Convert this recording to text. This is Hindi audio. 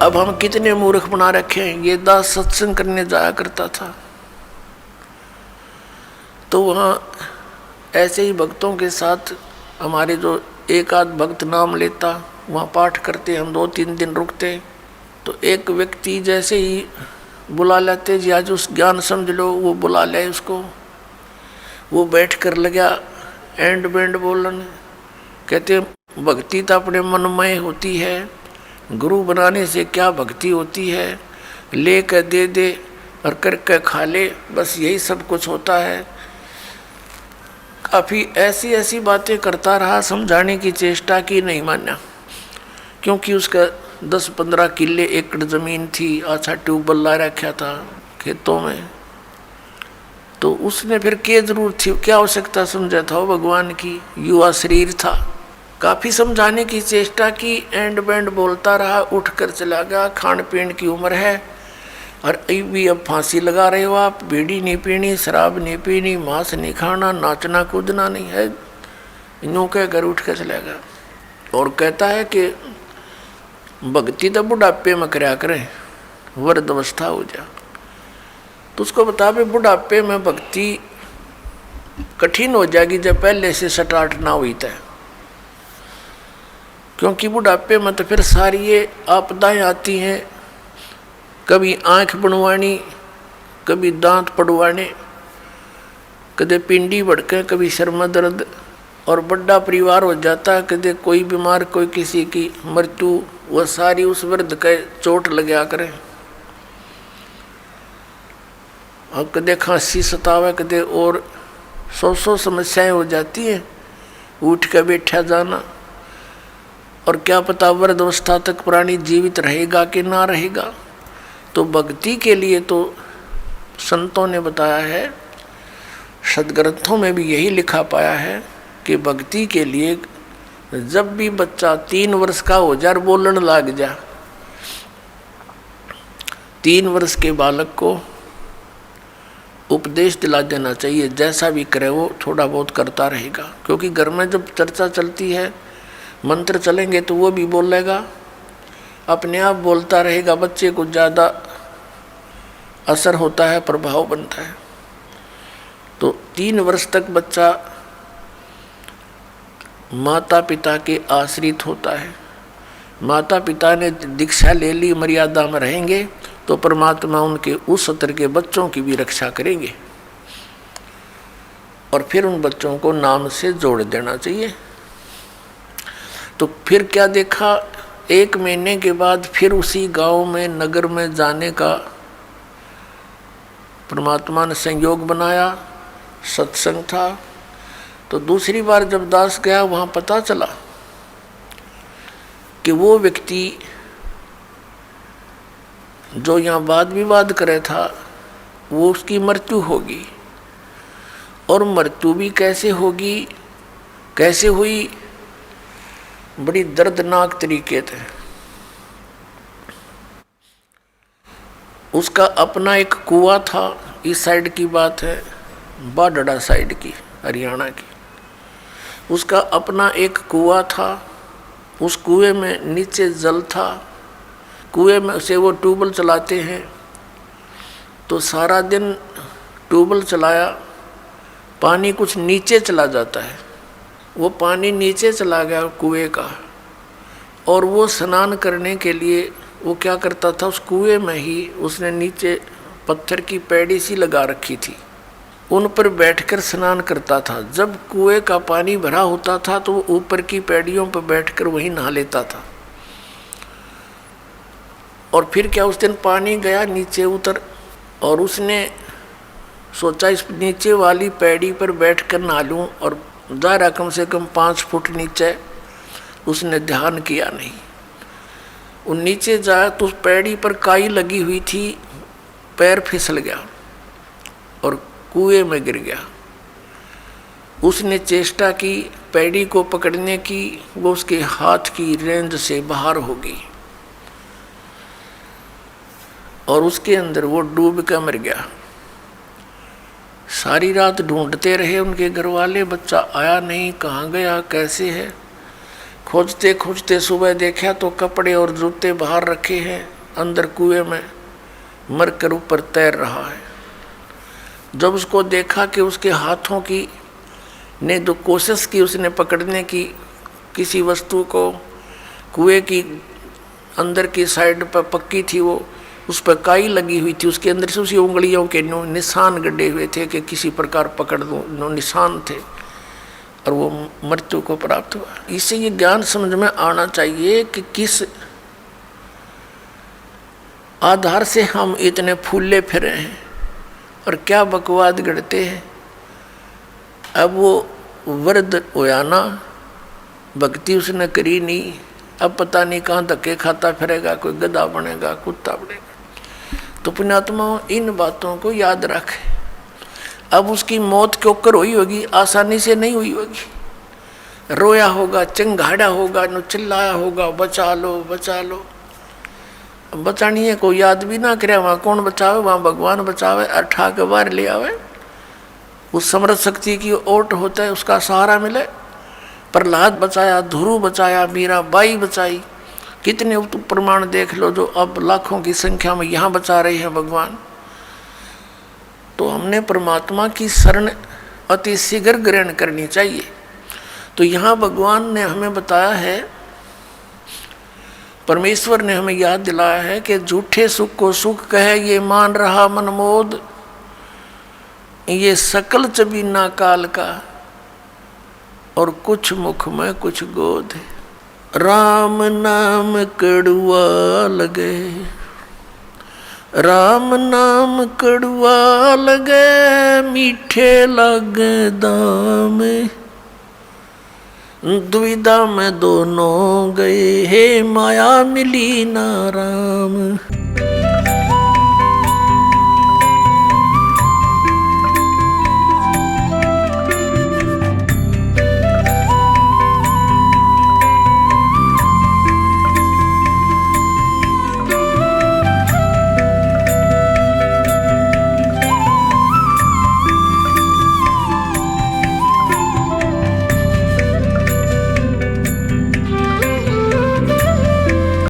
अब हम कितने मूर्ख बना रखे हैं। ये दास सत्संग करने जाया करता था तो वहाँ ऐसे ही भक्तों के साथ हमारे जो एक आध भक्त नाम लेता, वहाँ पाठ करते, हम 2-3 दिन रुकते। तो एक व्यक्ति जैसे ही बुला लेते, जी आज उस ज्ञान समझ लो, वो बुला ले उसको, वो बैठ कर लगा एंड बैंड बोलन। कहते भक्ति तो अपने मनमय होती है, गुरु बनाने से क्या भक्ति होती है, ले कर दे दे और करके खा ले, बस यही सब कुछ होता है। काफ़ी ऐसी ऐसी बातें करता रहा, समझाने की चेष्टा की, नहीं माना। क्योंकि उसका 10-15 किले एकड़ ज़मीन थी, अच्छा ट्यूबवेल ला रखा था खेतों में, तो उसने फिर क्या जरूरत थी, क्या आवश्यकता समझा था वो भगवान की, युवा शरीर था। काफ़ी समझाने की चेष्टा की, एंड बैंड बोलता रहा, उठ कर चला गया। खान पीन की उम्र है और भी अब फांसी लगा रहे हो आप, बीड़ी नहीं पीनी, शराब नहीं पीनी, मांस नहीं खाना, नाचना कूदना नहीं है, यूँ कह कर उठ कर चला गया। और कहता है कि भक्ति तो बुढ़ापे में करया करें, वृद्ध अवस्था हो जा। तो उसको बता भी बुढ़ापे में भक्ति कठिन हो जाएगी जब पहले से स्टार्ट ना हुई था। क्योंकि बुढ़ापे में तो फिर सारी ये आपदाएं आती हैं, कभी आँख बनवानी, कभी दांत पड़वाने, कदे पिंडी भड़के, कभी सिर में दर्द, और बड़ा परिवार हो जाता है, कदे कोई बीमार, कोई किसी की मृत्यु, वह सारी उस वृद्ध के चोट लगा करें। और कदे खांसी सतावे, कदे और 100 समस्याएं हो जाती हैं, उठ के बैठा जाना। और क्या पता वृद्ध अवस्था तक प्राणी जीवित रहेगा कि ना रहेगा। तो भक्ति के लिए तो संतों ने बताया है, सदग्रंथों में भी यही लिखा पाया है कि भक्ति के लिए जब भी बच्चा 3 वर्ष का हो जाए, बोलने लग जा, 3 वर्ष के बालक को उपदेश दिला देना चाहिए। जैसा भी करे वो थोड़ा बहुत करता रहेगा। क्योंकि घर में जब चर्चा चलती है, मंत्र चलेंगे तो वो भी बोलेगा, अपने आप बोलता रहेगा, बच्चे को ज़्यादा असर होता है, प्रभाव बनता है। तो 3 वर्ष तक बच्चा माता पिता के आश्रित होता है। माता पिता ने दीक्षा ले ली, मर्यादा में रहेंगे तो परमात्मा उनके उस स्तर के बच्चों की भी रक्षा करेंगे। और फिर उन बच्चों को नाम से जोड़ देना चाहिए। तो फिर क्या देखा, 1 महीने के बाद फिर उसी गांव में, नगर में जाने का परमात्मा ने संयोग बनाया, सत्संग था। तो दूसरी बार जब दास गया, वहाँ पता चला कि वो व्यक्ति जो यहाँ वाद विवाद करे था, वो उसकी मृत्यु होगी। और मृत्यु भी कैसे होगी, कैसे हुई, बड़ी दर्दनाक तरीके थे। उसका अपना एक कुआं था, इस साइड की बात है, बाडड़ा साइड की, हरियाणा की। उसका अपना एक कुआं था, उस कुएं में नीचे जल था। कुएं में से वो ट्यूबवेल चलाते हैं, तो सारा दिन ट्यूबवेल चलाया, पानी कुछ नीचे चला जाता है। वो पानी नीचे चला गया कुएं का, और वो स्नान करने के लिए वो क्या करता था, उस कुएं में ही उसने नीचे पत्थर की पैड़ी सी लगा रखी थी, उन पर बैठकर स्नान करता था। जब कुएं का पानी भरा होता था तो वो ऊपर की पैड़ियों पर बैठकर वहीं नहा लेता था। और फिर क्या, उस दिन पानी गया, नीचे उतर, और उसने सोचा इस नीचे वाली पैड़ी पर बैठकर नहा लूँ, और दायरा कम से कम 5 फुट नीचे। उसने ध्यान किया नहीं, वो नीचे जाया तो उस पैड़ी पर काई लगी हुई थी, पैर फिसल गया और कुएं में गिर गया। उसने चेष्टा की पैड़ी को पकड़ने की, वो उसके हाथ की रेंज से बाहर हो गई और उसके अंदर वो डूब कर मर गया। सारी रात ढूंढते रहे उनके घर वाले, बच्चा आया नहीं, कहाँ गया, कैसे है। खोजते खोजते सुबह देखा तो कपड़े और जूते बाहर रखे हैं, अंदर कुएं में मरकर ऊपर तैर रहा है। जब उसको देखा कि उसके हाथों की ने जो कोशिश की उसने पकड़ने की किसी वस्तु को, कुएं की अंदर की साइड पर पक्की थी वो, उस पर काई लगी हुई थी, उसके अंदर से उसी उंगलियों के निशान गड्ढे हुए थे कि किसी प्रकार पकड़ दो, निशान थे, और वो मृत्यु को प्राप्त हुआ। इससे ये ज्ञान समझ में आना चाहिए कि किस आधार से हम इतने फूले फिरे हैं और क्या बकवाद गढ़ते हैं। अब वो वृद्ध होया ना, भक्ति उसने करी नहीं, अब पता नहीं कहाँ धक्के खाता फिरेगा, कोई गधा बनेगा, कुत्ता बनेगा। तो पुण्यात्मा इन बातों को याद रखे। अब उसकी मौत क्यों कर हुई होगी, आसानी से नहीं हुई होगी। रोया होगा, चिंगाड़ा होगा, नो चिल्लाया होगा, बचा लो बचा लो। बचानी है कोई याद भी ना करे, वहाँ कौन बचावे, वहाँ भगवान बचावे, अठा के बाहर ले आवे। उस समर्थ शक्ति की ओट होता है, उसका सहारा मिले। प्रहलाद बचाया, ध्रुव बचाया, मीराबाई बचाई, कितने प्रमाण देख लो जो अब लाखों की संख्या में यहाँ बचा रहे हैं भगवान। तो हमने परमात्मा की शरण अति शीघ्र ग्रहण करनी चाहिए। तो यहाँ भगवान ने हमें बताया है, परमेश्वर ने हमें याद दिलाया है कि झूठे सुख को सुख कहे ये मान रहा मनमोद, ये सकल चबीना काल का, और कुछ मुख में कुछ गोद। राम नाम कड़ुआ लगे, राम नाम कड़ुआ लगे, मीठे लगे दाम, दुविधा में दोनों गए, हे माया मिली ना राम।